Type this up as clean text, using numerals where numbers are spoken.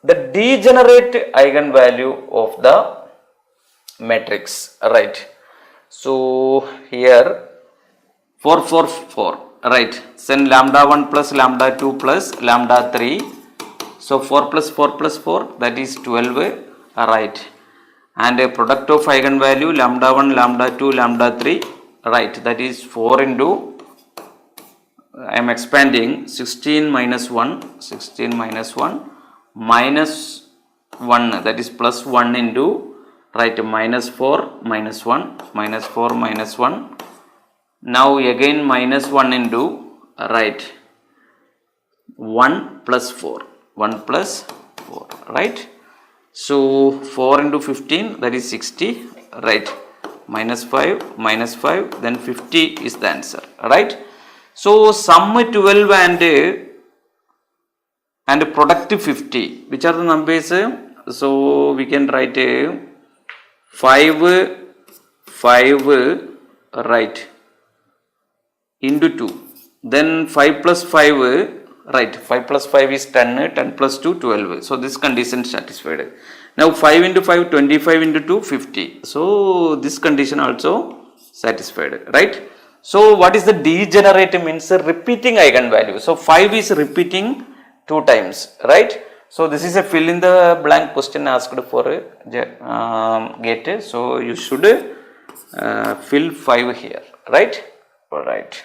the degenerate eigenvalue of the matrix, right? So here 4, 4, 4, right? Then lambda 1 plus lambda 2 plus lambda 3. So 4 plus 4 plus 4, that is 12, right? And a product of eigenvalue lambda 1, lambda 2, lambda 3, right? That is 4 into, I am expanding 16 minus 1, 16 minus 1, minus 1, that is plus 1 into, right, minus 4, minus 1, minus 4, minus 1. Now again minus 1 into, right, 1 plus 4, 1 plus 4, right? So 4 into 15, that is 60, right? Minus 5, minus 5, then 50 is the answer, right? So sum 12 and product 50, which are the numbers? So we can write 5, 5, right, into 2. Then 5 plus 5, right, 5 plus 5 is 10, 10 plus 2, 12. So this condition satisfied. Now 5 into 5, 25 into 2, 50. So this condition also satisfied, right? So what is the degenerate means? Repeating eigenvalue. So 5 is repeating 2 times, right? So this is a fill in the blank question asked for GATE. So you should fill 5 here, right? Alright.